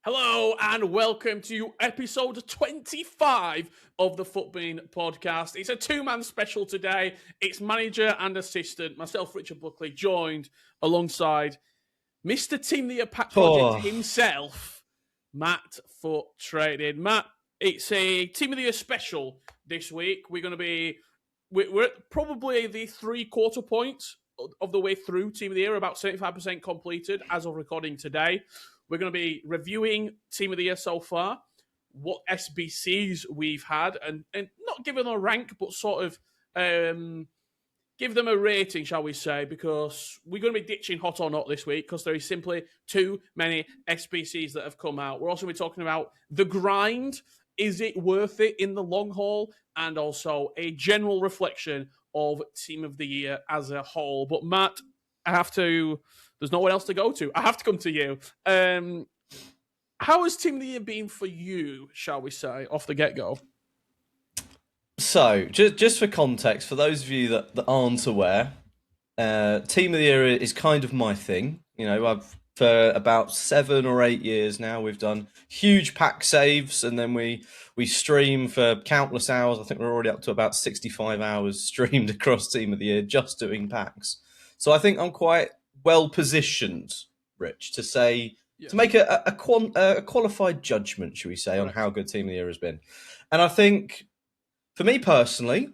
Hello and welcome to episode 25 of the FUTBIN podcast. It's a two-man special today. It's manager and assistant, myself, Richard Buckley, joined alongside Mr. Team the Year Pack Project himself, Matt Foot Trading. Matt, it's a Team of the Year special this week. We're at probably the three-quarter points of the way through Team of the Year, about 75% completed as of recording today. We're going to be reviewing Team of the Year so far, what SBCs we've had, and not give them a rank, but sort of give them a rating, shall we say, because we're going to be ditching Hot or Not this week because there is simply too many SBCs that have come out. We're also going to be talking about the grind. Is it worth it in the long haul? And also a general reflection of Team of the Year as a whole. But Matt, there's no one else to go to. I have to come to you. How has Team of the Year been for you, shall we say, off the get-go? So, just for context, for those of you that aren't aware, Team of the Year is kind of my thing. You know, for about 7 or 8 years now, we've done huge pack saves, and then we stream for countless hours. I think we're already up to about 65 hours streamed across Team of the Year just doing packs. So I think I'm quite well positioned, Rich, to say to make a qualified judgment, should we say, on how good Team of the Year has been. And I think, for me personally,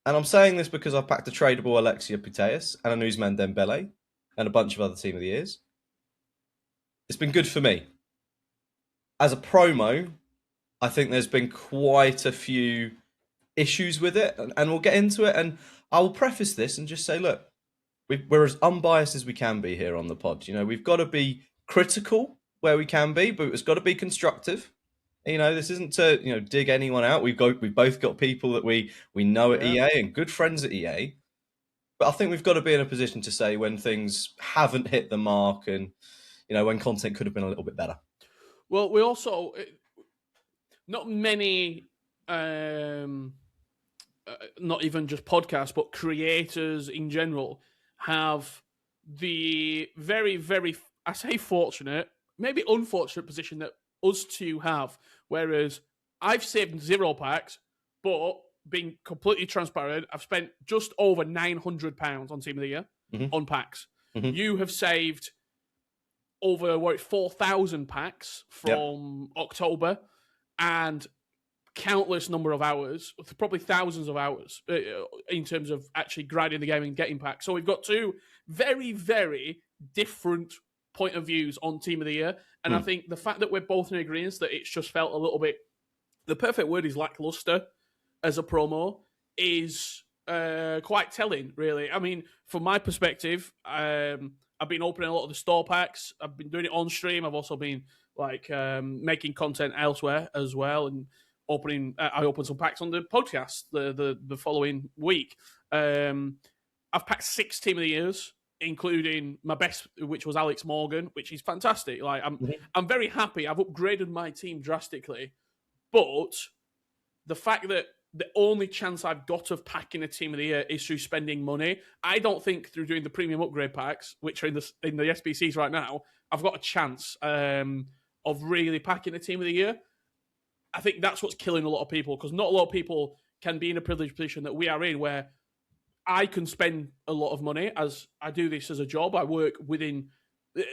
and I'm saying this because I've packed a tradable Alexia Putellas and a Ousmane Dembele and a bunch of other Team of the Years, it's been good for me. As a promo, I think there's been quite a few issues with it, and we'll get into it. And I will preface this and just say, look, we're as unbiased as we can be here on the pod. You know, we've got to be critical where we can be, but it's got to be constructive. You know, this isn't to dig anyone out. We've both got people that we know at EA and good friends at EA. But I think we've got to be in a position to say when things haven't hit the mark and when content could have been a little bit better. Well, we also not many. Not even just podcasts, but creators in general have the very, very, I say fortunate, maybe unfortunate position that us two have. Whereas I've saved 0 packs, but being completely transparent, I've spent just over £900 on Team of the Year on packs. Mm-hmm. You have saved over 4,000 packs from October and countless number of hours, probably thousands of hours in terms of actually grinding the game and getting packs. So we've got two very, very different point of views on Team of the Year. And I think the fact that we're both in agreement that it's just felt a little bit, the perfect word is lackluster as a promo, is quite telling, really. I mean, from my perspective, I've been opening a lot of the store packs. I've been doing it on stream. I've also been making content elsewhere as well, and I opened some packs on the podcast the following week. I've packed 6 Team of the Years, including my best, which was Alex Morgan, which is fantastic. Like I'm very happy. I've upgraded my team drastically, but the fact that the only chance I've got of packing a Team of the Year is through spending money. I don't think through doing the premium upgrade packs, which are in the SBCs right now, I've got a chance of really packing a Team of the Year. I think that's what's killing a lot of people, because not a lot of people can be in a privileged position that we are in, where I can spend a lot of money, as I do this as a job. I work within,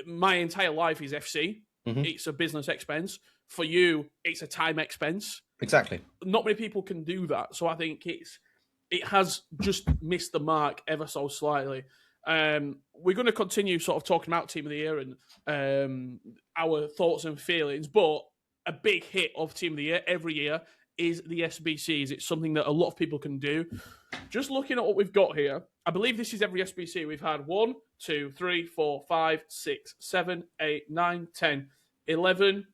my entire life is FC. Mm-hmm. It's a business expense. For you, it's a time expense. Exactly. Not many people can do that. So I think it has just missed the mark ever so slightly. We're going to continue sort of talking about Team of the Year and our thoughts and feelings, but a big hit of Team of the Year every year is the SBCs. It's something that a lot of people can do. Just looking at what we've got here, I believe this is every SBC. We've had 1, 2, 3, 4, 5, 6, 7, 8, 9, 10, 11,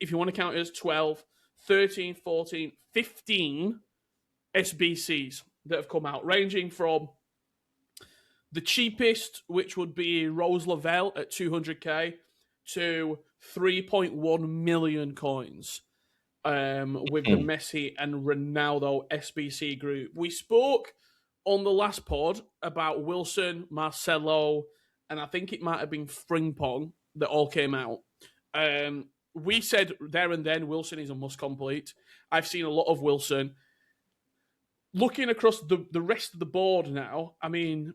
if you want to count it as 12, 13, 14, 15 SBCs that have come out, ranging from the cheapest, which would be Rose Lavelle at 200k, to 3.1 million coins with the Messi and Ronaldo SBC group. We spoke on the last pod about Wilson, Marcelo, and I think it might have been Frimpong that all came out. we said there and then Wilson is a must complete. I've seen a lot of Wilson. Looking across the rest of the board now, I mean,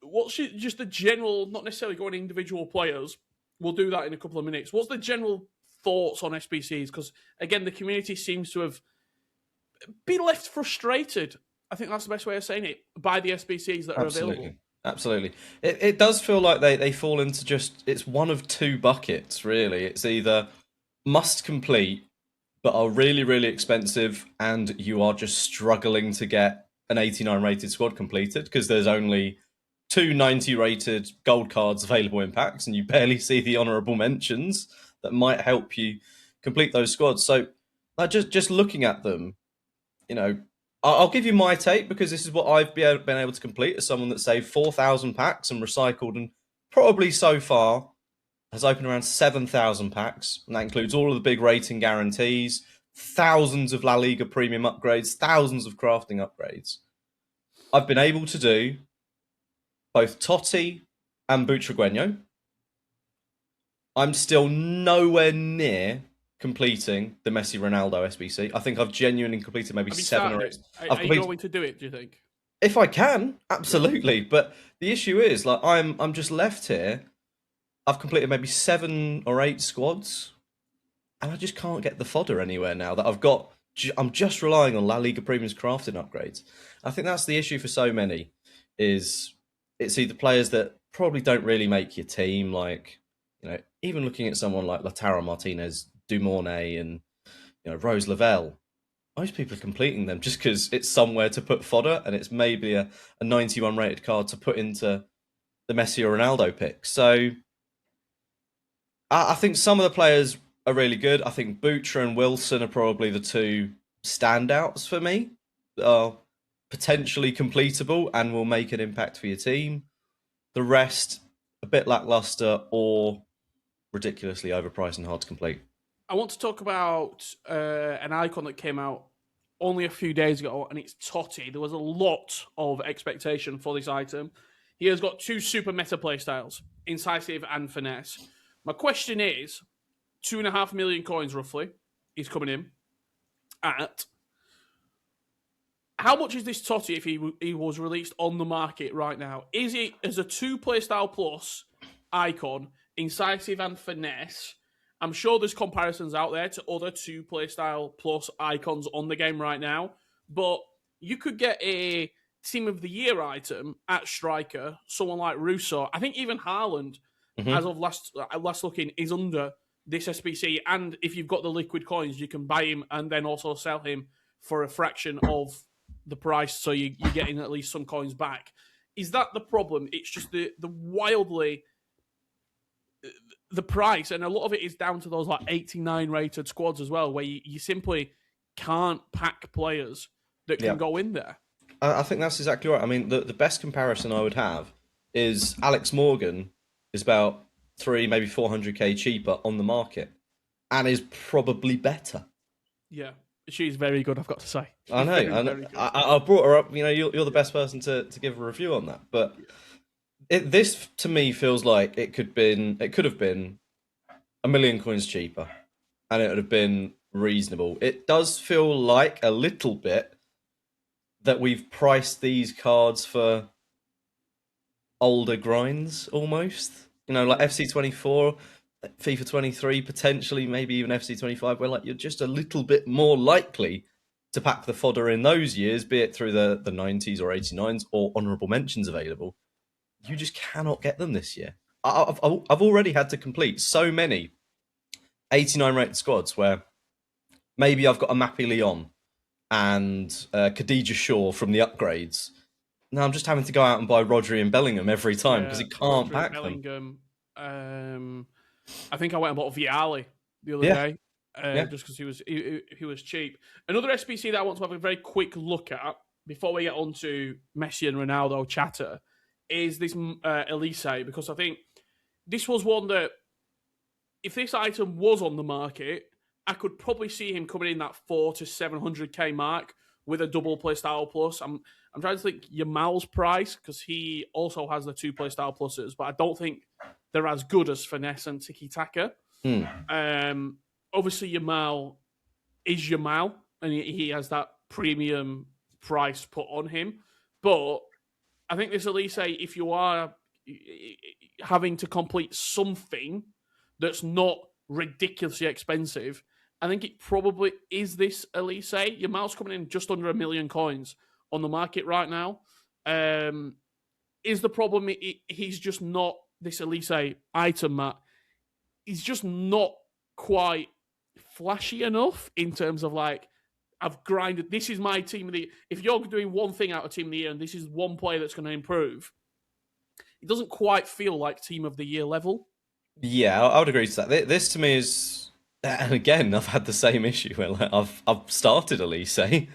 what's just the general, not necessarily going individual players, we'll do that in a couple of minutes. What's the general thoughts on SBCs? Because, again, the community seems to have been left frustrated, I think that's the best way of saying it, by the SBCs that are available. Absolutely. It does feel like they fall into just, it's one of two buckets, really. It's either must complete, but are really, really expensive, and you are just struggling to get an 89 rated squad completed because there's only 2 90 rated gold cards available in packs, and you barely see the honourable mentions that might help you complete those squads. So just looking at them, you know, I'll give you my take because this is what I've been able to complete as someone that saved 4,000 packs and recycled, and probably so far has opened around 7,000 packs. And that includes all of the big rating guarantees, thousands of La Liga premium upgrades, thousands of crafting upgrades. I've been able to do both TOTY and Butragueño. I'm still nowhere near completing the Messi Ronaldo SBC. I think I've genuinely completed maybe 7 or 8. Are you going to do it, do you think? If I can, absolutely. But the issue is, like, I'm just left here. I've completed maybe 7 or 8 squads, and I just can't get the fodder anywhere now that I've got. I'm just relying on La Liga Premium's crafting upgrades. I think that's the issue for so many, is it's either players that probably don't really make your team, like, you know, even looking at someone like Lautaro Martinez, Dumornay, and, you know, Rose Lavelle. Most people are completing them just because it's somewhere to put fodder, and it's maybe a 91 rated card to put into the Messi or Ronaldo pick. So I think some of the players are really good. I think Butra and Wilson are probably the 2 standouts for me that are potentially completable and will make an impact for your team. The rest, a bit lackluster or ridiculously overpriced and hard to complete. I want to talk about an icon that came out only a few days ago, and it's TOTY. There was a lot of expectation for this item. He has got 2 super meta playstyles, Incisive and Finesse. My question is, 2.5 million coins roughly is coming in at. How much is this TOTY if he was released on the market right now? Is it as a 2 playstyle plus icon, Incisive and Finesse? I'm sure there's comparisons out there to other 2 playstyle plus icons on the game right now, but you could get a Team of the Year item at striker, someone like Russo. I think even Haaland, as of last looking, is under this SBC. And if you've got the liquid coins, you can buy him and then also sell him for a fraction of the price, so you're getting at least some coins back. Is that the problem? It's just the wildly the price, and a lot of it is down to those like 89 rated squads as well, where you simply can't pack players that can go in there. I think that's exactly right. I mean, the best comparison I would have is Alex Morgan is about 300, maybe 400k cheaper on the market, and is probably better. Yeah, she's very good, I've got to say. I know. I brought her up. You know, you're the best person to give a review on that. But this to me feels like it could have been 1 million coins cheaper, and it would have been reasonable. It does feel like a little bit that we've priced these cards for older grinds almost. You know, like FC24, FIFA 23, potentially maybe even FC25, where like you're just a little bit more likely to pack the fodder in those years, be it through the 90s or 89s or honourable mentions available. You just cannot get them this year. I've already had to complete so many 89 rated squads where maybe I've got a Mappy Leon and Khadija Shaw from the upgrades. Now I'm just having to go out and buy Rodri and Bellingham every time because he can't Rodri, pack Bellingham, them. I think I went and bought Viali the other day just because he was cheap. Another SBC that I want to have a very quick look at before we get on to Messi and Ronaldo chatter is this Elise, because I think this was one that if this item was on the market, I could probably see him coming in that 400 to 700k mark with a double playstyle plus. I'm trying to think Yamal's price because he also has the 2 playstyle pluses, but I don't think they're as good as Finesse and Tiki Taka. obviously Yamal is Yamal, and he has that premium price put on him. But I think this Elise, if you are having to complete something that's not ridiculously expensive, I think it probably is this Elise. Yamal's coming in just under 1 million coins on the market right now. Is the problem he's just not this Elise item, Matt? He's just not quite flashy enough in terms of like, I've grinded. This is my team of the. If you're doing one thing out of team of the year, and this is one player that's going to improve, it doesn't quite feel like team of the year level. Yeah, I would agree to that. This to me is, and again, I've had the same issue where like, I've started Elise, and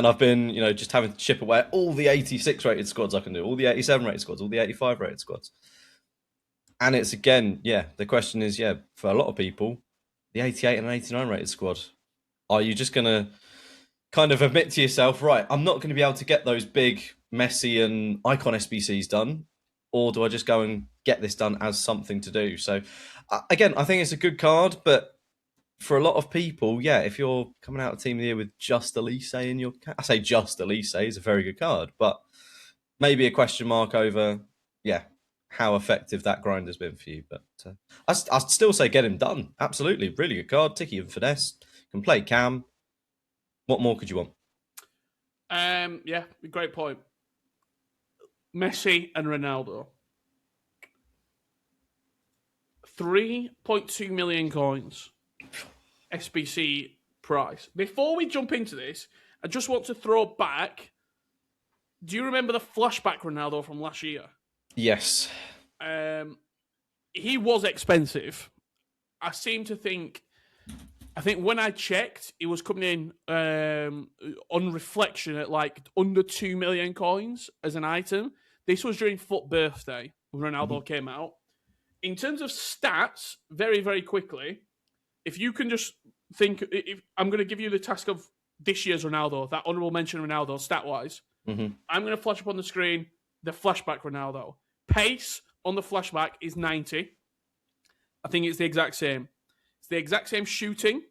I've been just having to chip away at all the 86 rated squads I can do, all the 87 rated squads, all the 85 rated squads, and it's again, the question is, for a lot of people, the 88 and 89 rated squad, are you just gonna kind of admit to yourself, right, I'm not going to be able to get those big Messi and Icon SBCs done, or do I just go and get this done as something to do? So, again, I think it's a good card, but for a lot of people, if you're coming out of Team of the Year with just Elise in your... I say just Elise is a very good card, but maybe a question mark over, how effective that grind has been for you. But I'd still say get him done. Absolutely. Really good card. Ticky and finesse. Can play cam. What more could you want? Great point. Messi and Ronaldo. 3.2 million coins. SBC price. Before we jump into this, I just want to throw back. Do you remember the flashback Ronaldo from last year? Yes. He was expensive. I think when I checked, it was coming in on reflection at like under 2 million coins as an item. This was during FUT birthday when Ronaldo came out. In terms of stats, very, very quickly, if you can just think, I'm going to give you the task of this year's Ronaldo, that honourable mention Ronaldo, stat-wise. I'm going to flash up on the screen the flashback Ronaldo. Pace on the flashback is 90. I think it's the exact same. It's the exact same shooting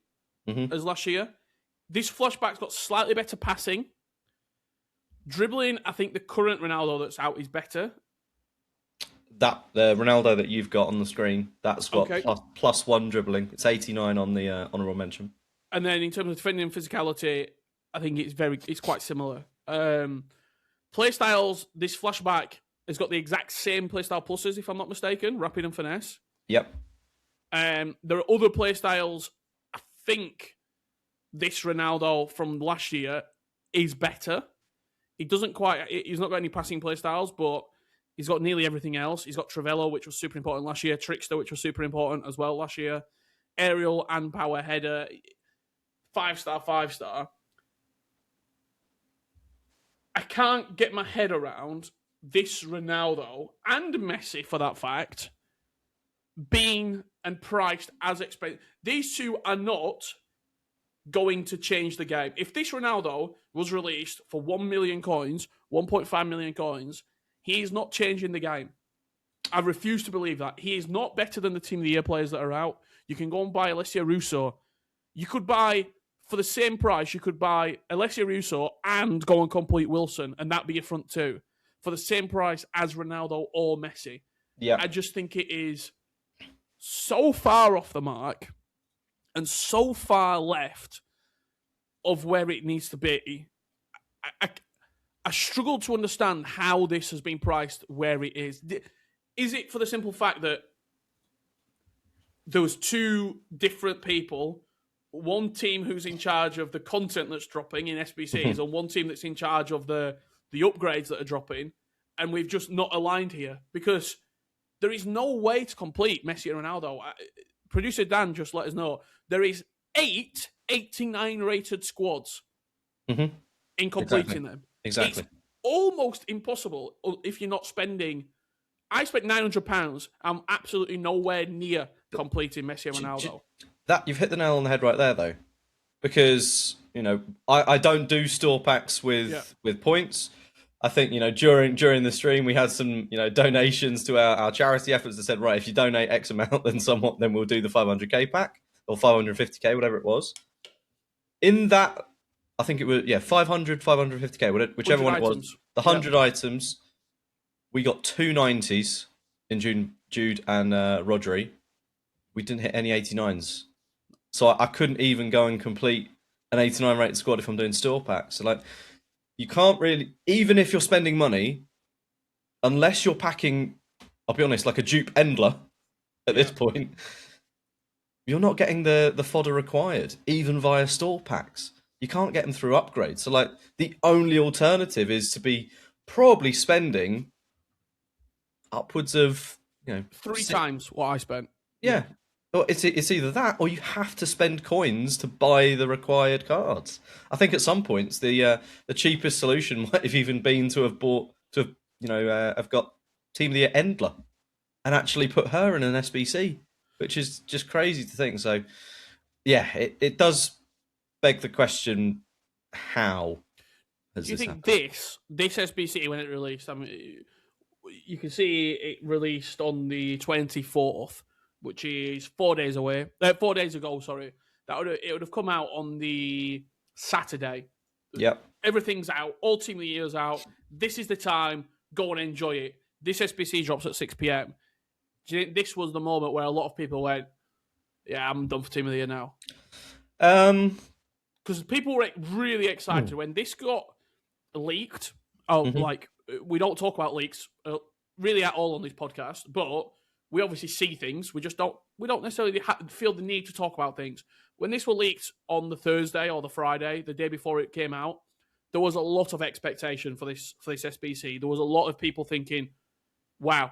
as last year. This flashback's got slightly better passing. Dribbling, I think the current Ronaldo that's out is better. The Ronaldo that you've got on the screen, that's got plus one dribbling. It's 89 on the honourable mention. And then in terms of defending and physicality, I think it's quite similar. Playstyles, this flashback has got the exact same playstyle pluses, if I'm not mistaken, rapid and finesse. Yep. There are other playstyles. I think this Ronaldo from last year is better. He's not got any passing playstyles, but he's got nearly everything else. He's got Travello, which was super important last year. Trickster, which was super important as well last year. Aerial and power header. 5-star, 5-star. I can't get my head around this Ronaldo and Messi, for that fact, being and priced as expected. These two are not going to change the game. If this Ronaldo was released for 1 million coins, 1.5 million coins, he is not changing the game. I refuse to believe that. He is not better than the Team of the Year players that are out. You can go and buy Alessia Russo. You could buy, for the same price, you could buy Alessia Russo and go and complete Wilson, and that'd be your front two, for the same price as Ronaldo or Messi. Yeah. I just think it is so far off the mark and so far left of where it needs to be. I struggle to understand how this has been priced where it is. Is it for the simple fact that there was two different people, one team who's in charge of the content that's dropping in SBCs and one team that's in charge of the upgrades that are dropping, and we've just not aligned here? Because there is no way to complete Messi and Ronaldo. Producer Dan just let us know there is 8 89 rated squads in completing them. Exactly. It's almost impossible if you're not spending... I spent £900. I'm absolutely nowhere near completing Messi and Ronaldo. That you've hit the nail on the head right there, though, because I don't do store packs with points. I think during the stream we had some donations to our charity efforts that said, right, if you donate X amount, then we'll do the 500k pack. or 550k, whatever it was. In that, I think it was 500, 550k, whichever one it was. items. The 100 items, we got 290s in Jude and Rodri. We didn't hit any 89s, so I couldn't even go and complete an 89 rated squad if I'm doing store packs. So like, you can't really, even if you're spending money, unless you're packing, I'll be honest, like a dupe Endler at this point, you're not getting the fodder required, even via store packs. You can't get them through upgrades. So like, the only alternative is to be probably spending upwards of 3 times what I spent. Yeah. Well, it's either that or you have to spend coins to buy the required cards. I think at some points the cheapest solution might have even been to have have got Team of the Year Endler and actually put her in an SBC, which is just crazy to think. So yeah, it does beg the question: how has Do you this think happened? this SBC, when it released, I mean, you can see it released on the 24th, which is 4 days away. 4 days ago, sorry. It would have come out on the Saturday. Yep. Everything's out. All Team of the Year's out. This is the time. Go and enjoy it. This SBC drops at 6 p.m. Do you think this was the moment where a lot of people went, yeah, I'm done for Team of the Year now? Because people were really excited when this got leaked. Like, we don't talk about leaks really at all on this podcast, but we obviously see things. We don't necessarily feel the need to talk about things. When this were leaked on the Thursday or the Friday, the day before it came out, there was a lot of expectation for this SBC. There was a lot of people thinking, wow,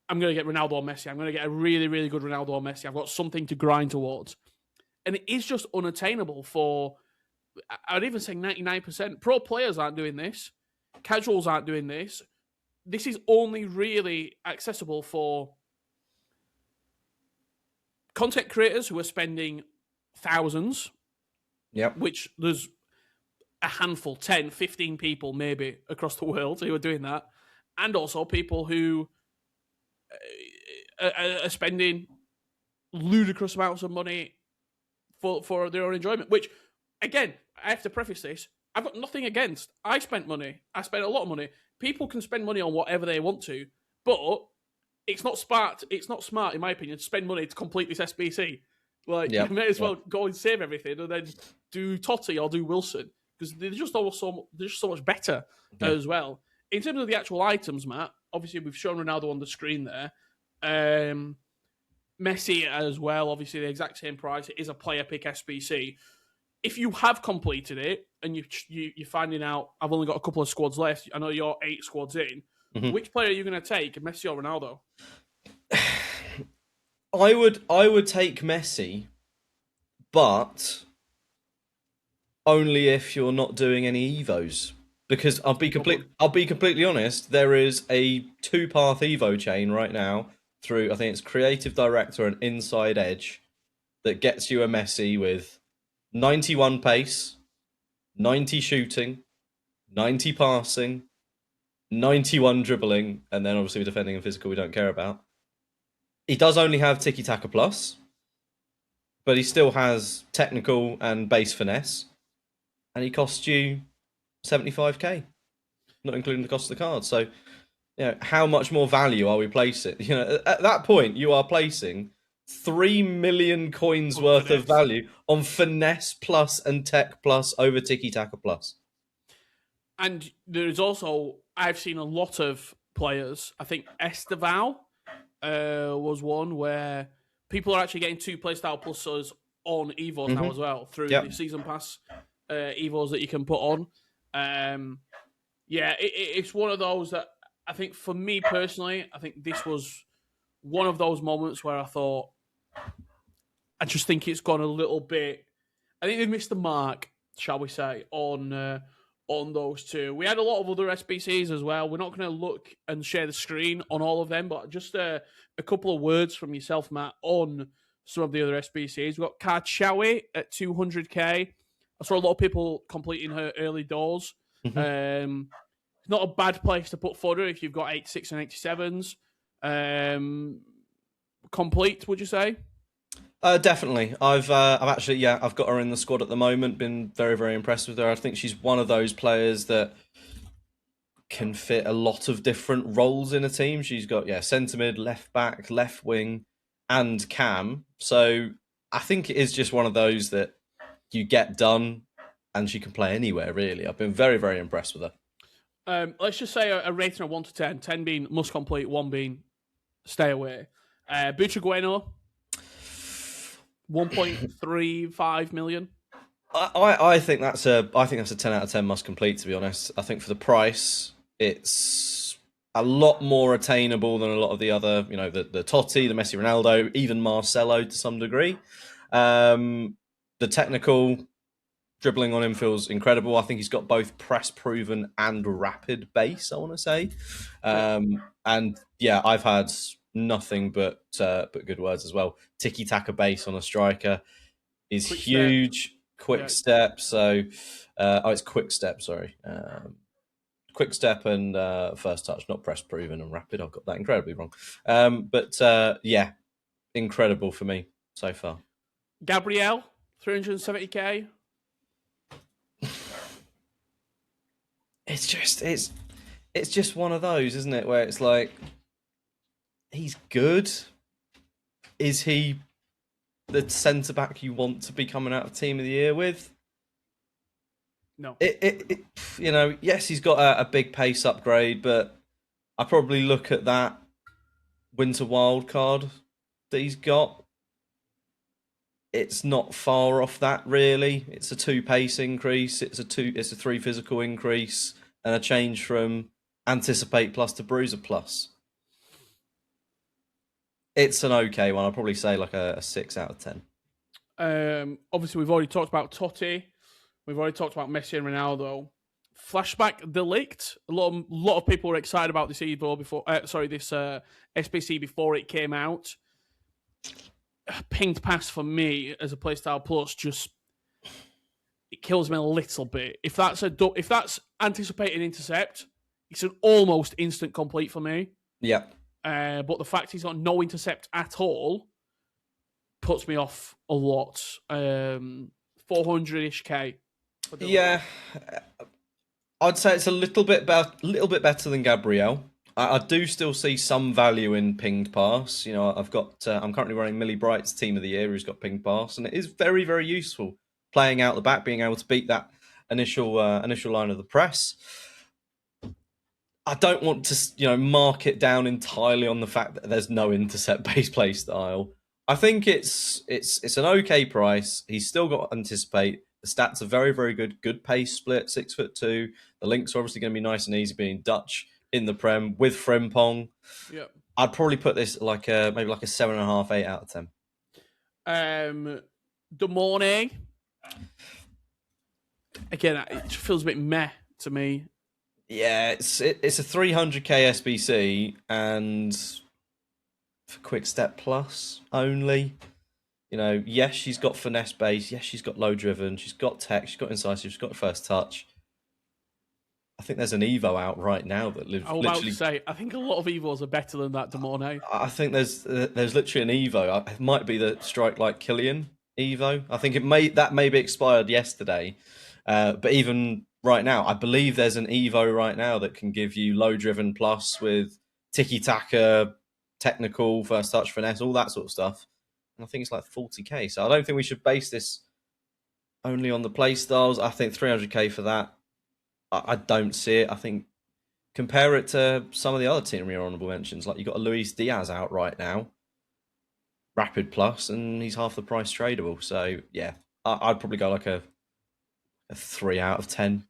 I'm going to get Ronaldo or Messi. I'm going to get a really, really good Ronaldo or Messi. I've got something to grind towards. And it is just unattainable for, I'd even say 99%. Pro players aren't doing this. Casuals aren't doing this. This is only really accessible for content creators who are spending thousands. Yep. Which there's a handful, 10, 15 people maybe across the world who are doing that. And also people who are spending ludicrous amounts of money for their own enjoyment. Which, again, I have to preface this. I've got nothing against. I spent money. I spent a lot of money. People can spend money on whatever they want to, but it's not smart. It's not smart, in my opinion, to spend money to complete this SBC. Like, you may as well go and save everything and then do TOTY or do Wilson, because they're just so much better as well. In terms of the actual items, Matt, obviously we've shown Ronaldo on the screen there. Messi as well, obviously the exact same price. It is a player pick SBC. If you have completed it and you're finding out, I've only got a couple of squads left, I know you're 8 squads in, which player are you going to take, Messi or Ronaldo? I would take Messi, but only if you're not doing any Evos. Because I'll be completely honest, there is a 2-path Evo chain right now through, I think it's Creative Director and Inside Edge, that gets you a Messi with 91 pace, 90 shooting, 90 passing, 91 dribbling, and then obviously defending and physical we don't care about. He does only have Tiki Taka Plus, but he still has technical and base finesse, and he costs you 75k, not including the cost of the card. So, how much more value are we placing? At that point, you are placing 3 million coins worth of value on finesse plus and tech plus over Tiki Taka Plus. And there's also, I've seen a lot of players, I think Esteval was one where people are actually getting 2 playstyle pluses on Evos now as well, through the season pass Evos that you can put on. It's one of those that I think for me personally, I think this was one of those moments where I thought, I just think it's gone a little bit, I think they've missed the mark, shall we say, on those two. We had a lot of other SBCs as well. We're not going to look and share the screen on all of them, but just a couple of words from yourself, Matt, on some of the other SBCs. We've got Karchawi at 200k. I saw a lot of people completing her early doors. Not a bad place to put fodder if you've got 86 and 87s. Complete, would you say? Definitely. I've actually, yeah, I've got her in the squad at the moment. Been very, very impressed with her. I think she's one of those players that can fit a lot of different roles in a team. She's got, yeah, centre mid, left back, left wing, and cam. So I think it is just one of those that you get done, and she can play anywhere, really. I've been very, very impressed with her. Let's just say a rating of 1 to 10. 10 being must complete, 1 being stay away. Butragueno, 1.35 million. I think that's a 10 out of 10 must complete, to be honest. I think for the price, it's a lot more attainable than a lot of the other, the TOTY, the Messi, Ronaldo, even Marcelo to some degree. The technical dribbling on him feels incredible. I think he's got both press proven and rapid base, I want to say. And yeah, I've had nothing but good words as well. Tiki taka base on a striker is Quick huge. step. Quick step. So, it's quick step. Sorry, quick step and first touch, not press proven and rapid. I've got that incredibly wrong. But yeah, incredible for me so far. Gabrielle, 370k. It's just one of those, isn't it? Where it's like, he's good. Is he the centre back you want to be coming out of Team of the Year with? No. Yes, he's got a big pace upgrade, but I probably look at that winter wild card that he's got. It's not far off that, really. It's a 2 pace increase. It's a 3 physical increase, and a change from Anticipate Plus to Bruiser Plus. It's an okay one. I'll probably say like a 6 out of 10. Obviously, we've already talked about Totti. We've already talked about Messi and Ronaldo. Flashback Delict. A lot of people were excited about this Evo before. This SBC before it came out. Pinged pass for me as a playstyle plus just it kills me a little bit. If that's anticipating intercept, it's an almost instant complete for me. Yeah. But the fact he's got no intercept at all puts me off a lot. 400-ish K. Yeah, I'd say it's a little bit better than Gabrielle. I do still see some value in pinged pass. I'm currently running Millie Bright's Team of the Year, who's got pinged pass, and it is very, very useful playing out the back, being able to beat that initial line of the press. I don't want to, mark it down entirely on the fact that there's no intercept-based play style. I think it's an okay price. He's still got Anticipate. The stats are very, very good. Good pace split, 6'2". The links are obviously going to be nice and easy, being Dutch in the Prem with Frimpong. Yeah, I'd probably put this maybe a 7.5, 8 out of 10. The morning. Again, it feels a bit meh to me. Yeah, it's a 300k SBC and for Quick Step Plus only. Yes, she's got finesse base. Yes, she's got low driven. She's got tech. She's got incisive. She's got first touch. I think there's an Evo out right now that lives. I was about to say, I think a lot of Evos are better than that Demorne. I think there's literally an Evo. It might be the Strike Like Killian Evo. I think that may be expired yesterday, but even right now, I believe there's an Evo right now that can give you low driven plus with tiki taka, technical, first touch, finesse, all that sort of stuff. And I think it's like 40k. So I don't think we should base this only on the play styles. I think 300k for that. I don't see it. I think compare it to some of the other Team of the Year honourable mentions. Like, you've got a Luis Diaz out right now, rapid plus, and he's half the price tradable. So yeah, I'd probably go like a 3 out of 10.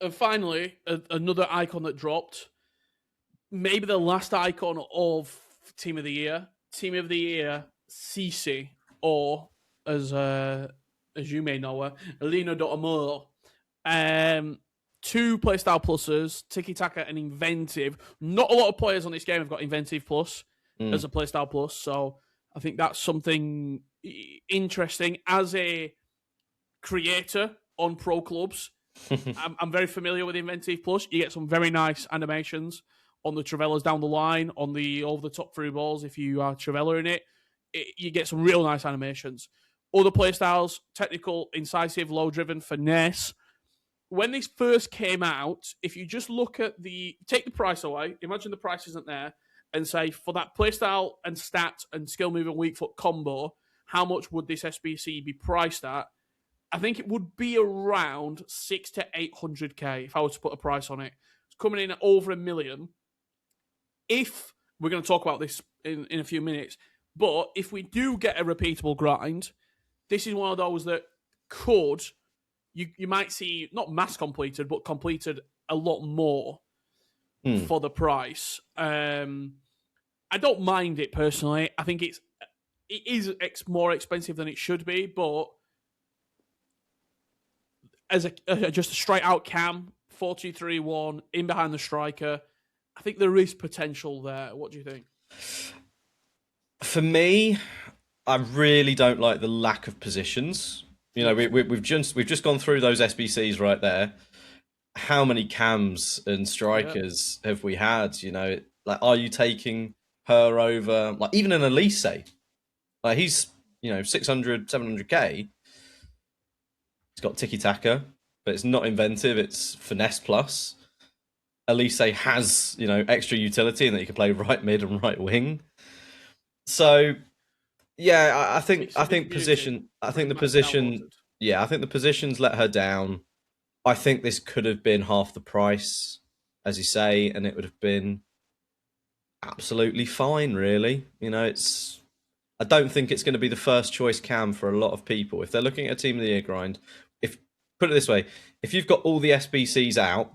And finally, another icon that dropped. Maybe the last icon of Team of the Year. Team of the Year, Cece, or as you may know her, Elena Dotamoro. 2 playstyle pluses, Tiki Taka and Inventive. Not a lot of players on this game have got Inventive Plus as a playstyle plus, so I think that's something interesting. As a creator on pro clubs, I'm very familiar with Inventive Plus. You get some very nice animations on the Travellas down the line, on the over-the-top through balls if you are Travella in it. you get some real nice animations. Other playstyles, technical, incisive, low driven, finesse. When this first came out, if you just look at take the price away, imagine the price isn't there, and say for that playstyle and stat and skill move and weak foot combo, how much would this SBC be priced at? I think it would be around 6 to 800k if I was to put a price on it. It's coming in at over $1 million. If we're going to talk about this in a few minutes, but if we do get a repeatable grind, this is one of those that could, you might see not mass completed, but completed a lot more for the price. I don't mind it personally. I think it is more expensive than it should be, but as just a straight out cam, 4-2-3-1, in behind the striker, I think there is potential there. What do you think? For me, I really don't like the lack of positions. You know, we've just gone through those SBCs right there. How many cams and strikers have we had? You know, like, are you taking her over? Like, even an Elise, like, he's, 600, 700k. It's got tiki taka, but it's not inventive. It's finesse plus. Elise has, extra utility in that you can play right mid and right wing. So, yeah, I think the positions let her down. I think this could have been half the price, as you say, and it would have been absolutely fine, really. I don't think it's going to be the first choice cam for a lot of people. If they're looking at a Team of the Year grind, put it this way, if you've got all the SBCs out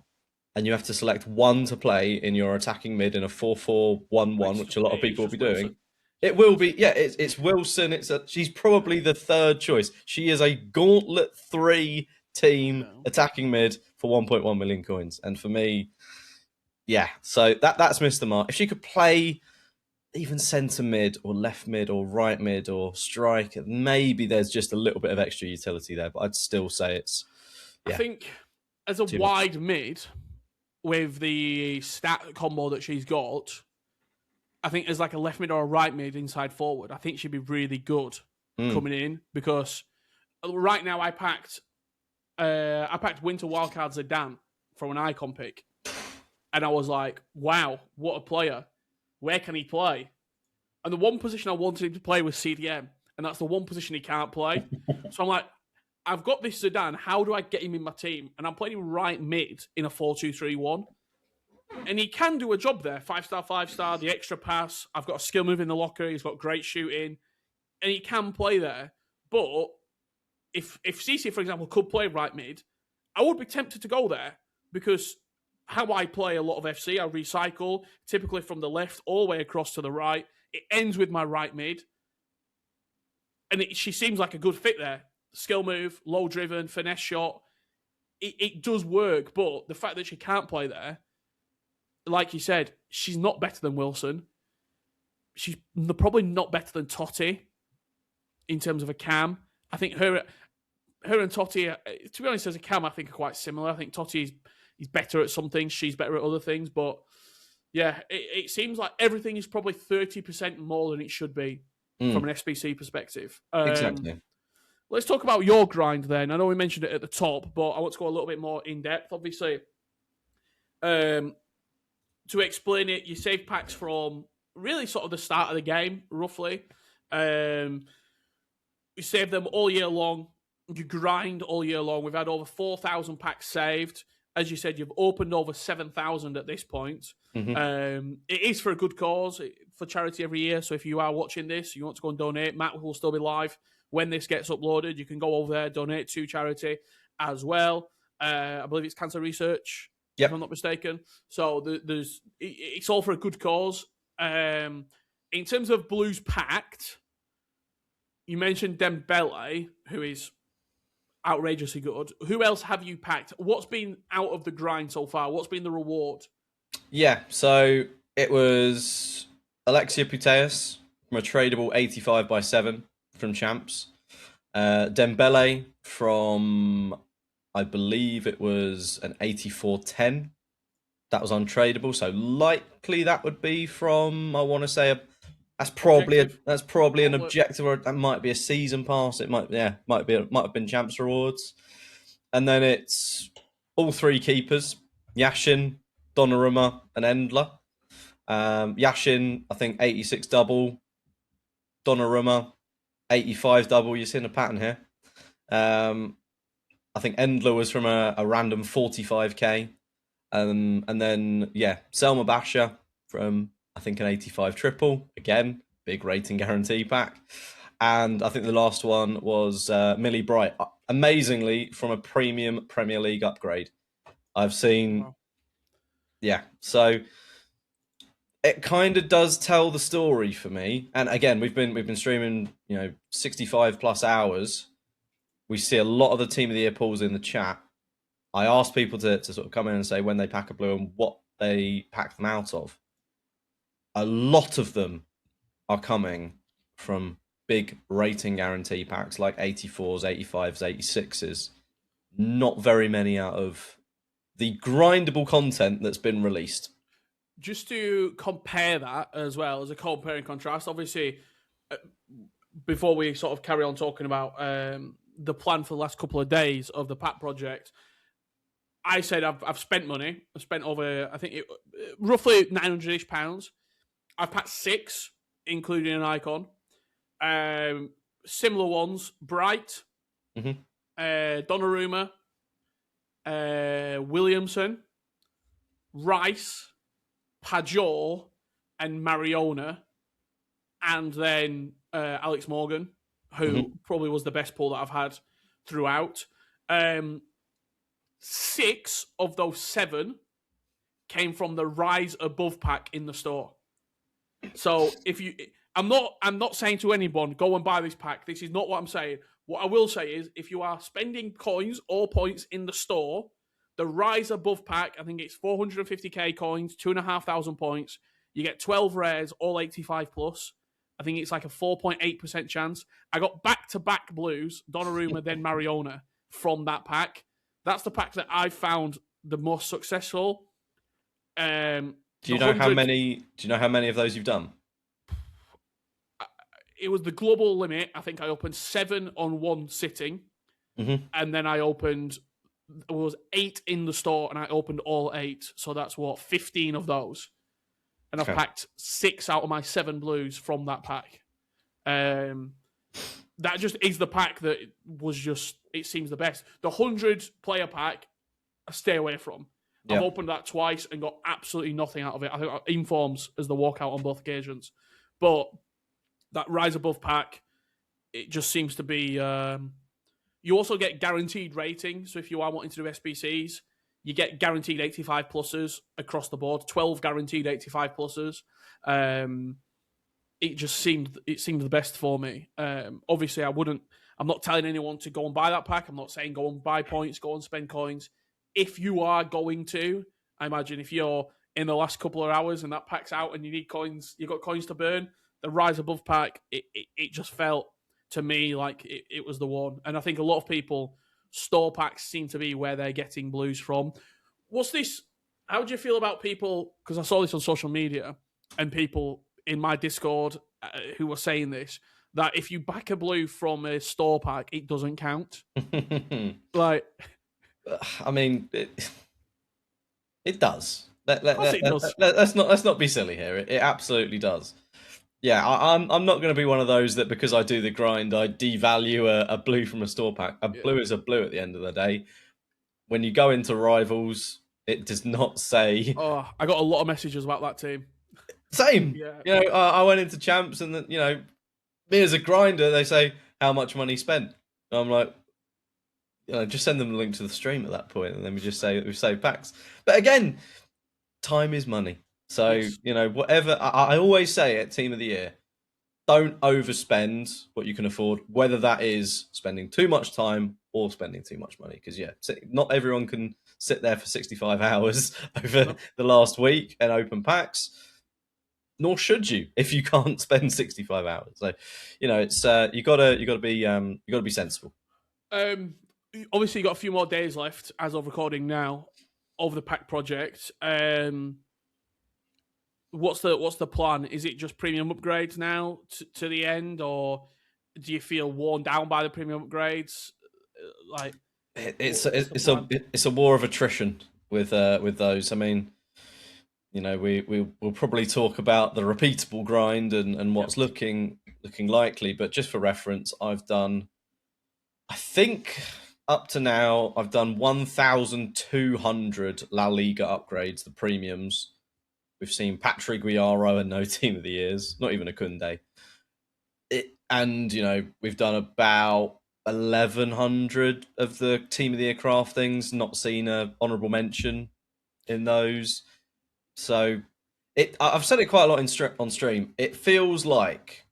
and you have to select one to play in your attacking mid in a 4-4-1-1, which a lot of people will be doing, it will be, it's Wilson. She's probably the third choice. She is a Gauntlet 3 team attacking mid for 1.1 million coins. And for me, so that's missed the mark. If she could play even centre mid or left mid or right mid or striker, maybe there's just a little bit of extra utility there, but I'd still say it's... I think as a wide mid, with the stat combo that she's got, I think as like a left mid or a right mid inside forward, I think she'd be really good coming in, because right now I packed Winter Wildcard Zidane from an icon pick, and I was like, wow, what a player. Where can he play? And the one position I wanted him to play was CDM, and that's the one position he can't play. So I'm like, I've got this Zidane. How do I get him in my team? And I'm playing him right mid in a 4-2-3-1. And he can do a job there. 5-star, 5-star, the extra pass. I've got a skill move in the locker. He's got great shooting. And he can play there. But if CC, for example, could play right mid, I would be tempted to go there, because how I play a lot of FC, I recycle, typically from the left all the way across to the right. It ends with my right mid. And she seems like a good fit there. Skill move, low driven, finesse shot. It does work, but the fact that she can't play there, like you said, she's not better than Wilson. She's probably not better than TOTY in terms of a cam. I think her and TOTY, to be honest, as a cam, I think are quite similar. I think TOTY is better at some things, she's better at other things, but yeah, it seems like everything is probably 30% more than it should be from an SBC perspective. Exactly. Let's talk about your grind then. I know we mentioned it at the top, but I want to go a little bit more in depth. Obviously, to explain it, you save packs from really sort of the start of the game, roughly. You save them all year long. You grind all year long. We've had over 4,000 packs saved. As you said, you've opened over 7,000 at this point. It is for a good cause, for charity every year. So if you are watching this, you want to go and donate, Matt will still be live when this gets uploaded. You can go over there, donate to charity as well. I believe it's cancer research, if I'm not mistaken. So it's all for a good cause. In terms of Blues packed, you mentioned Dembele, who is outrageously good. Who else have you packed? What's been out of the grind so far? What's been the reward? Yeah, so it was Alexia Putellas from a tradable 85/7 from Champs. Dembele from, I believe it was an 84/10. That was untradeable, so likely that would be from, I want to say, That's probably Objective. an Gauntlet. objective, or that might be a season pass. It might have been champs rewards, and then it's all three keepers: Yashin, Donnarumma, and Endler. Yashin, I think 86 double. Donnarumma, 85 double. You're seeing a pattern here. I think Endler was from a random 45k. And then, Selma Basha from, I think, an 85 triple. Again, big rating guarantee pack. And I think the last one was Millie Bright. Amazingly, from a premium Premier League upgrade. I've seen, Wow. So it kind of does tell the story for me. And again, we've been streaming, 65 plus hours. We see a lot of the team of the year pools in the chat. I asked people to sort of come in and say when they pack a blue and what they pack them out of. A lot of them are coming from big rating guarantee packs like 84s, 85s, 86s. Not very many out of the grindable content that's been released. Just to compare that as well, as a compare and contrast, obviously, before we sort of carry on talking about the plan for the last couple of days of the pack project, I said I've spent money. I've spent over, I think, roughly £900-ish. I've packed 6, including an icon. Similar ones: Bright, Donnarumma, Williamson, Rice, Pajor, and Mariona, and then Alex Morgan, who probably was the best pull that I've had throughout. 6 of those 7 came from the Rise Above pack in the store. So I'm not saying to anyone, go and buy this pack. This is not what I'm saying. What I will say is, if you are spending coins or points in the store, the Rise Above pack, I think it's 450k coins, 2,500 points. You get 12 rares, all 85 plus. I think it's like a 4.8% chance. I got back-to-back blues, Donnarumma, then Mariona, from that pack. That's the pack that I found the most successful. Do you know how many of those you've done? It was the global limit. I think I opened 7 on one sitting, and then I opened, there was 8 in the store, and I opened all 8. So that's 15 of those, and I've packed 6 out of my 7 blues from that pack. That just is the pack that was just, it seems the best. The 100 player pack, I stay away from. I've opened that twice and got absolutely nothing out of it. I think informs as the walkout on both occasions. But that Rise Above pack, it just seems to be... you also get guaranteed rating. So if you are wanting to do SBCs, you get guaranteed 85 pluses across the board. 12 guaranteed 85 pluses. It just seemed the best for me. Obviously, I'm not telling anyone to go and buy that pack. I'm not saying go and buy points, go and spend coins. If you are going to, I imagine if you're in the last couple of hours and that pack's out and you need coins, you've got coins to burn, the Rise Above pack, it just felt to me like it was the one. And I think a lot of people, store packs seem to be where they're getting blues from. What's this? How do you feel about people? Because I saw this on social media and people in my Discord who were saying this, that if you back a blue from a store pack, it doesn't count. Like, I mean, it does. Does. Let's not be silly here. It absolutely does. Yeah, I'm not going to be one of those that because I do the grind, I devalue a blue from a store pack. A blue is a blue at the end of the day. When you go into rivals, it does not say. Oh, I got a lot of messages about that team. Same. Yeah. I went into champs and me as a grinder, they say how much money spent. And I'm like, just send them the link to the stream at that point, and then we just say that we've saved packs. But again, time is money. So, yes. Whatever, I always say at Team of the Year, don't overspend what you can afford, whether that is spending too much time or spending too much money. Because, not everyone can sit there for 65 hours over the last week and open packs. Nor should you if you can't spend 65 hours. So, it's you gotta be sensible. Obviously, you got a few more days left as of recording now of the pack project. what's the plan? Is it just premium upgrades now to the end, or do you feel worn down by the premium upgrades? Like, it's a war of attrition with those. I mean, we'll probably talk about the repeatable grind and what's looking likely, but just for reference, I think up to now I've done 1,200 La Liga upgrades, the premiums. We've seen Patrick Guiaro and no Team of the Years, not even a Koundé. We've done about 1,100 of the Team of the Year craft things, not seen a honourable mention in those. So I've said it quite a lot on stream. It feels like,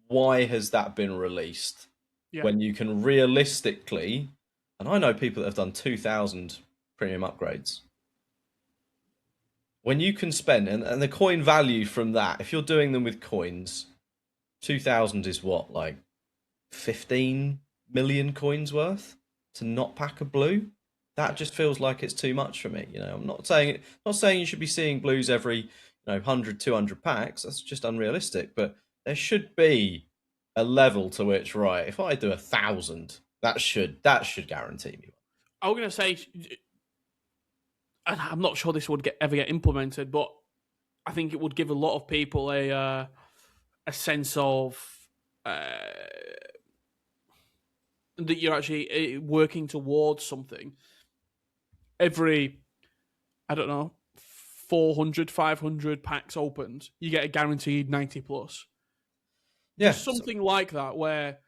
why has that been released? Yeah. When you can realistically, and I know people that have done 2,000 premium upgrades. When you can spend, and the coin value from that, if you're doing them with coins, 2,000 is what, like 15 million coins worth to not pack a blue? That just feels like it's too much for me. I'm not saying you should be seeing blues every 100, 200 packs. That's just unrealistic. But there should be a level to which, right, if I do 1,000, that should guarantee me. I was going to say, I'm not sure this would ever get implemented, but I think it would give a lot of people a sense of that you're actually working towards something. Every, I don't know, 400, 500 packs opened, you get a guaranteed 90 plus. Yeah, something like that, where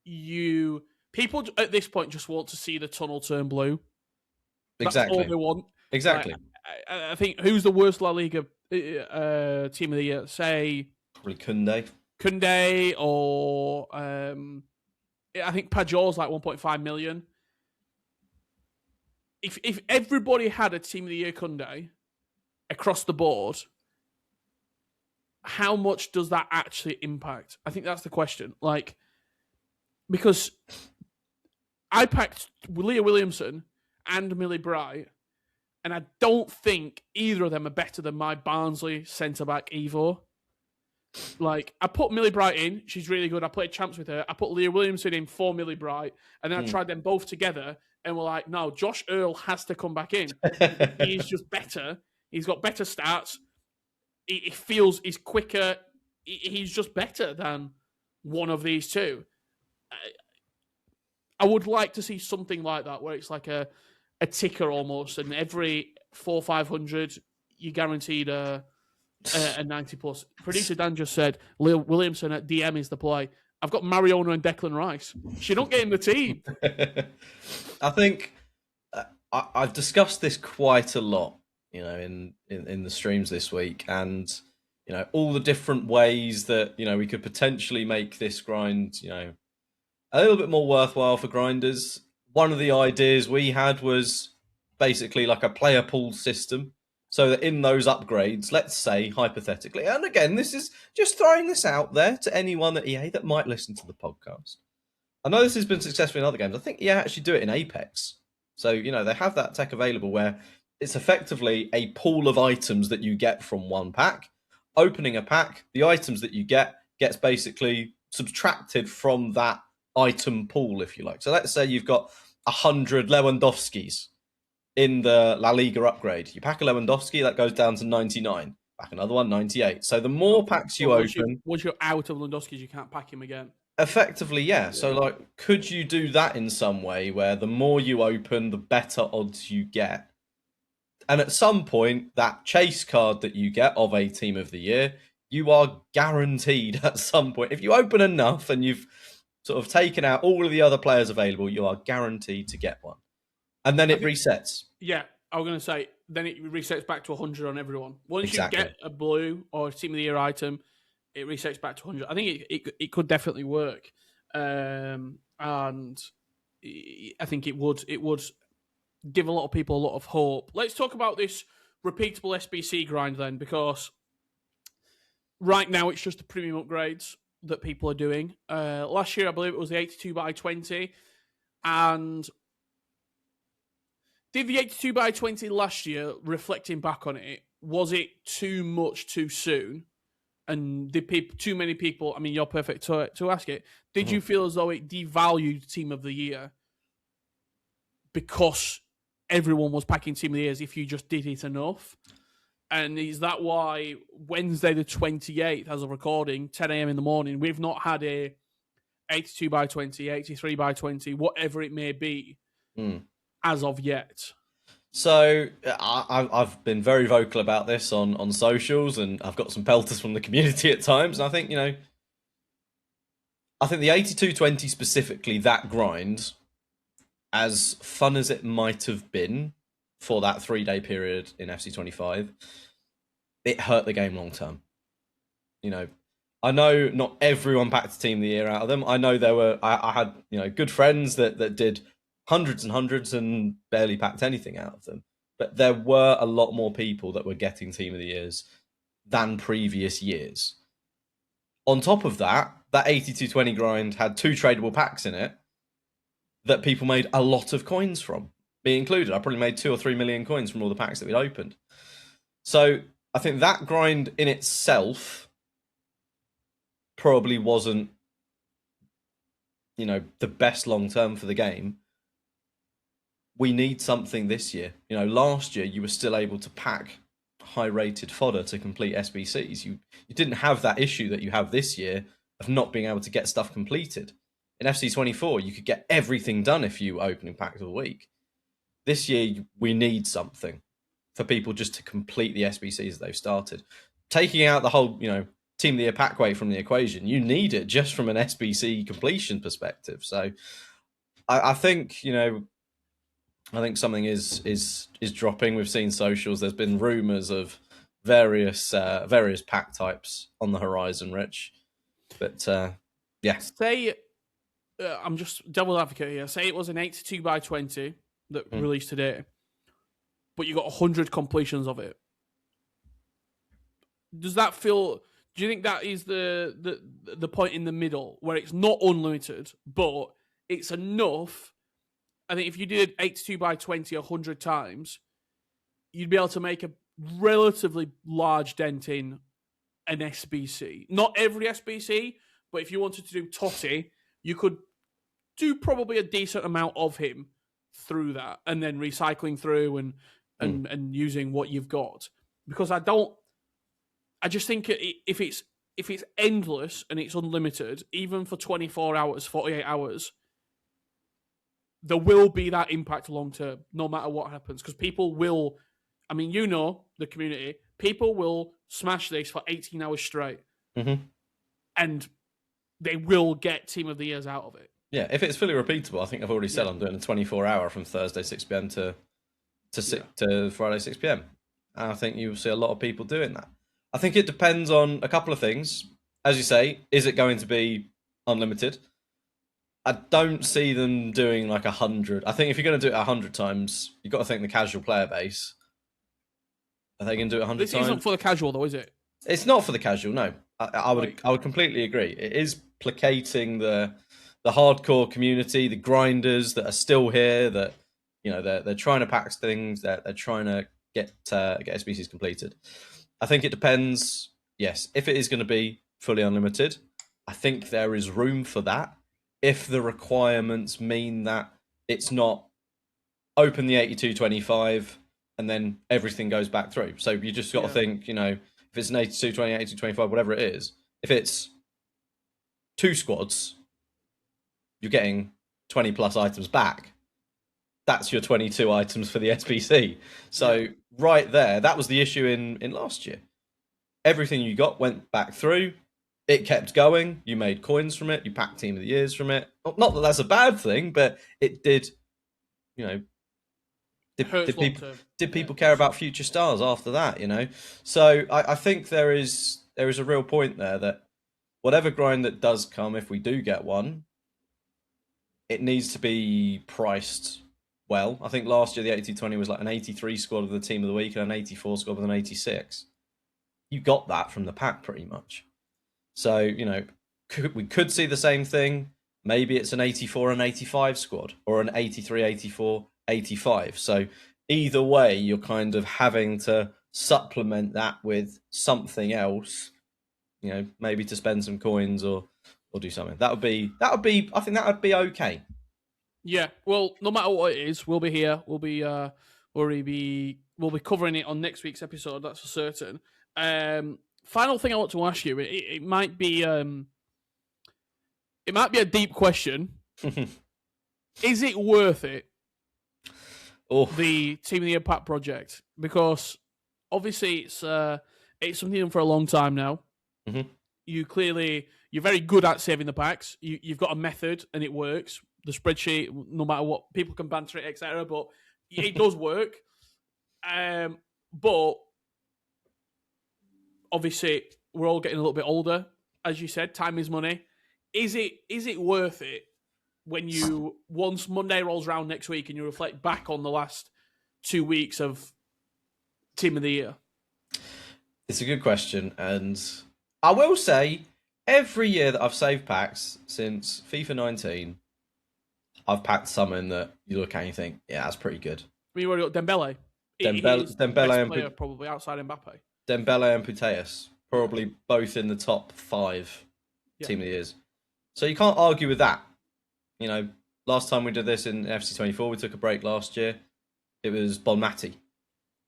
people at this point just want to see the tunnel turn blue. Exactly. That's all they want. Exactly. I think, who's the worst La Liga team of the year? Say probably Koundé, or I think Pajot's like 1.5 million. If everybody had a team of the year Koundé across the board, how much does that actually impact? I think that's the question. Like, because I packed Leah Williamson and Millie Bright, and I don't think either of them are better than my Barnsley centre-back Evo. Like, I put Millie Bright in, she's really good. I played champs with her. I put Leah Williamson in for Millie Bright, and then I tried them both together, and we're like, no, Josh Earl has to come back in. He's just better. He's got better stats. He feels he's quicker. He's just better than one of these two. I would like to see something like that, where it's like a ticker almost, and every 400-500 you guaranteed a 90 plus. Producer Dan just said Lil Williamson at DM is the play. I've got Mariona and Declan Rice. She don't get in the team. I think I've discussed this quite a lot, in the streams this week, and all the different ways that we could potentially make this grind a little bit more worthwhile for grinders. One of the ideas we had was basically like a player pool system, so that in those upgrades, let's say hypothetically, and again, this is just throwing this out there to anyone at EA that might listen to the podcast. I know this has been successful in other games. I think EA actually do it in Apex. So, they have that tech available where it's effectively a pool of items that you get from one pack. Opening a pack, the items that you gets basically subtracted from that item pool, if you like. So let's say you've got 100 Lewandowskis in the La Liga upgrade. You pack a Lewandowski, that goes down to 99. Pack another one, 98. So the more packs you open... Once you're out of Lewandowskis, you can't pack him again. Effectively, yeah. So, could you do that in some way where the more you open, the better odds you get? And at some point, that chase card that you get of a team of the year, you are guaranteed at some point. If you open enough and you've sort of taken out all of the other players available, you are guaranteed to get one. And then it resets. Yeah, I was going to say, then it resets back to 100 on everyone. Once you get a blue or a team of the year item, it resets back to 100. I think it could definitely work. And I think it would give a lot of people a lot of hope. Let's talk about this repeatable SBC grind then, because right now it's just the premium upgrades that people are doing. Last year, I believe it was the 82x20, and did the 82x20 last year, reflecting back on it, was it too much too soon? And did too many people? I mean, you're perfect to ask it. Did you feel as though it devalued Team of the Year because everyone was packing Team of the Years if you just did it enough? And is that why Wednesday the 28th, as a recording, 10 a.m. in the morning, we've not had a 82 by 20, 83 by 20, whatever it may be, as of yet? So I've been very vocal about this on socials, and I've got some pelters from the community at times. And I think, I think the 82-20 specifically, that grind, as fun as it might have been for that 3-day period in FC25, it hurt the game long term. I know not everyone packed a Team of the Year out of them. I know I had good friends that did hundreds and hundreds and barely packed anything out of them. But there were a lot more people that were getting Team of the Years than previous years. On top of that, that 82-20 grind had 2 tradable packs in it that people made a lot of coins from, me included. I probably made 2 or 3 million coins from all the packs that we'd opened. So I think that grind in itself probably wasn't, the best long term for the game. We need something this year. Last year you were still able to pack high-rated fodder to complete SBCs. You didn't have that issue that you have this year of not being able to get stuff completed. In FC24, you could get everything done if you were opening packs of the week. This year, we need something for people just to complete the SBCs they've started. Taking out the whole, Team of the Year pack weight from the equation, you need it just from an SBC completion perspective. So I think, I think something is dropping. We've seen socials. There's been rumours of various pack types on the horizon, Rich. But yeah. Say, I'm just devil's advocate here. Say it was an 82 by 20 that released today, but you got 100 completions of it. Does that feel? Do you think that is the point in the middle where it's not unlimited, but it's enough? I think if you did 82 by 20 100 times, you'd be able to make a relatively large dent in an SBC. Not every SBC, but if you wanted to do TOTY, you could do probably a decent amount of him through that, and then recycling through and using what you've got. Because I just think if it's endless and it's unlimited, even for 24 hours, 48 hours, there will be that impact long term, no matter what happens. Because people will, the community, people will smash this for 18 hours straight. And they will get Team of the Years out of it. Yeah, if it's fully repeatable, I think I've already said I'm doing a 24-hour from Thursday 6 p.m. to Friday 6 p.m. And I think you'll see a lot of people doing that. I think it depends on a couple of things. As you say, is it going to be unlimited? I don't see them doing like 100. I think if you're going to do it 100 times, you've got to think the casual player base. Are they going to do it 100 times? This isn't for the casual, though, is it? It's not for the casual, no. I would completely agree. It is placating the hardcore community, the grinders that are still here, that they're trying to pack things, they're trying to get SBCs completed. I think it depends. Yes, if it is going to be fully unlimited, I think there is room for that. If the requirements mean that it's not open the 82-25 and then everything goes back through. So you just got to think, if it's an 82-20, 82-25, whatever it is, if it's 2 squads, you're getting 20 plus items back. That's your 22 items for the SBC. So right there, that was the issue in last year. Everything you got went back through. It kept going. You made coins from it. You packed Team of the Years from it. Not that that's a bad thing, but it did, did people care about future stars after that, So I think there is a real point there that whatever grind that does come, if we do get one, it needs to be priced well. I think last year the 82-20 was like an 83 squad of the Team of the Week and an 84 squad with an 86. You got that from the pack pretty much. So, we could see the same thing. Maybe it's an 84 and 85 squad or an 83, 84, 85. So either way, you're kind of having to supplement that with something else, maybe to spend some coins or do something. That would be. I think that would be okay. Yeah. Well, no matter what it is, we'll be here. We'll be covering it on next week's episode. That's for certain. Final thing I want to ask you. It might be a deep question. Is it worth it? The Team of the Year pack project, because obviously it's something done for a long time now. Mm-hmm. You're very good at saving the packs. You've got a method and it works. The spreadsheet, no matter what, people can banter it, etc. But it does work. But obviously we're all getting a little bit older. As you said, time is money. Is it worth it when once Monday rolls around next week and you reflect back on the last 2 weeks of Team of the Year? It's a good question, and I will say every year that I've saved packs since FIFA 19, I've packed something that you look at and you think, yeah, that's pretty good. We've already got Dembele. Dembele and player probably outside Mbappe. Dembele and Putellas, probably both in the top 5 Team of the Years. So you can't argue with that. Last time we did this in FC24, we took a break last year. It was Bonmati.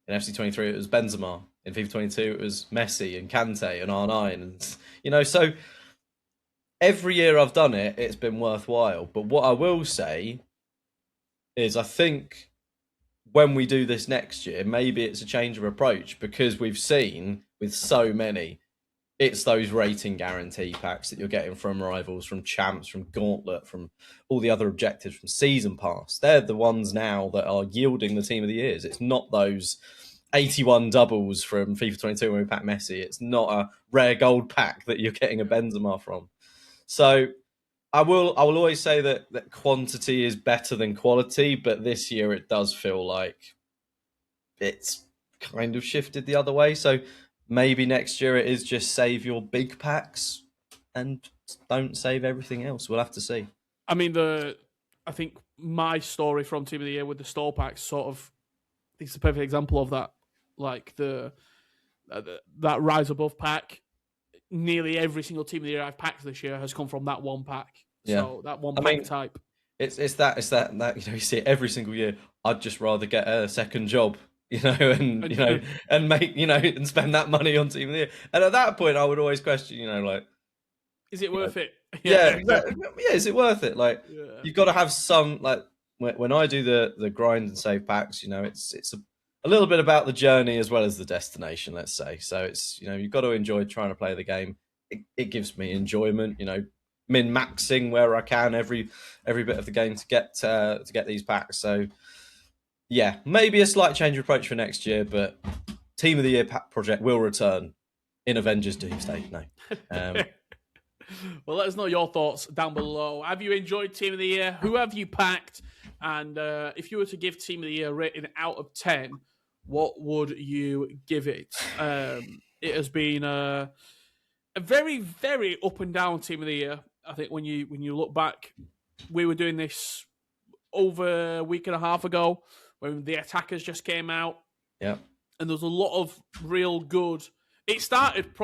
In FC23, it was Benzema. In FIFA 22, it was Messi and Kante and R9. And, so every year I've done it, it's been worthwhile. But what I will say is I think when we do this next year, maybe it's a change of approach, because we've seen with so many, it's those rating guarantee packs that you're getting from Rivals, from Champs, from Gauntlet, from all the other objectives, from Season Pass. They're the ones now that are yielding the Team of the Years. It's not those 81 doubles from FIFA 22 when we pack Messi. It's not a rare gold pack that you're getting a Benzema from. So I will always say that quantity is better than quality, but this year it does feel like it's kind of shifted the other way. So maybe next year it is just save your big packs and don't save everything else. We'll have to see. I mean, I think my story from Team of the Year with the store packs sort of, it's a perfect example of that. Like that Rise Above pack, nearly every single Team of the Year I've packed this year has come from that one pack. Yeah. So that one pack type. It's that you see it every single year. I'd just rather get a second job, and make and spend that money on Team of the Year. And at that point, I would always question, is it worth it? Yeah, exactly. Yeah, is it worth it? You've got to have some, when I do the grind and save packs, it's a little bit about the journey as well as the destination, let's say. So it's, you've got to enjoy trying to play the game. It gives me enjoyment, min-maxing where I can every bit of the game to get these packs. So yeah, maybe a slight change of approach for next year, but Team of the Year pack project will return in Avengers Doomsday. No. Well, let us know your thoughts down below. Have you enjoyed Team of the Year? Who have you packed? And if you were to give Team of the Year a rating out of 10, what would you give it? It has been a very, very up and down Team of the Year. I think when you look back, we were doing this over a week and a half ago when the Attackers just came out. Yeah. And there's a lot of real good. It started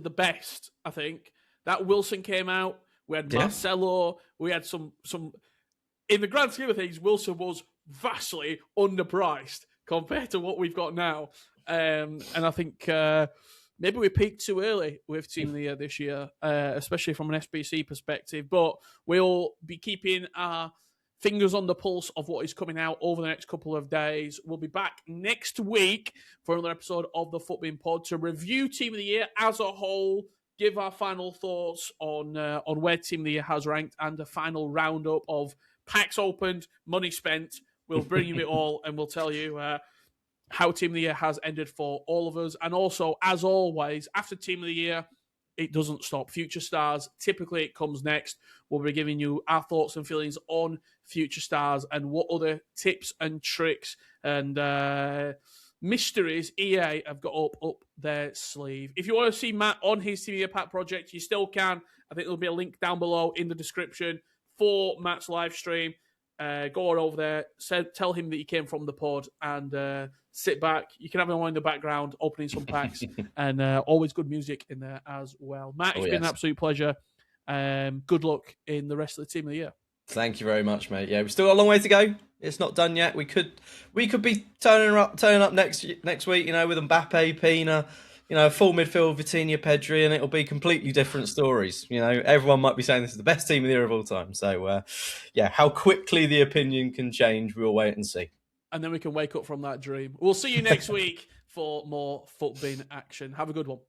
the best, I think. That Wilson came out. We had Marcelo. We had some. In the grand scheme of things, Wilson was vastly underpriced compared to what we've got now. And I think maybe we peaked too early with Team of the Year this year, especially from an SBC perspective. But we'll be keeping our fingers on the pulse of what is coming out over the next couple of days. We'll be back next week for another episode of the FUTBIN Pod to review Team of the Year as a whole, give our final thoughts on where Team of the Year has ranked, and a final roundup of packs opened, money spent. We'll bring you it all, and we'll tell you how Team of the Year has ended for all of us. And also, as always, after Team of the Year, it doesn't stop. Future Stars, typically it comes next. We'll be giving you our thoughts and feelings on Future Stars and what other tips and tricks and mysteries EA have got up their sleeve. If you want to see Matt on his Team of the Year pack project, you still can. I think there'll be a link down below in the description for Matt's live stream. go on over there, tell him that you came from the pod, and sit back. You can have him on in the background, opening some packs, and always good music in there as well. Matt, it's been an absolute pleasure. Good luck in the rest of the team of the year. Thank you very much, mate. Yeah, we've still got a long way to go. It's not done yet. We could be turning up next week, you know, with Mbappe, Pina, you know, a full midfield, Vitinha, Pedri, and it'll be completely different stories. You know, everyone might be saying this is the best team of the year of all time. So, yeah, how quickly the opinion can change, we'll wait and see. And then we can wake up from that dream. We'll see you next week for more FUTBIN action. Have a good one.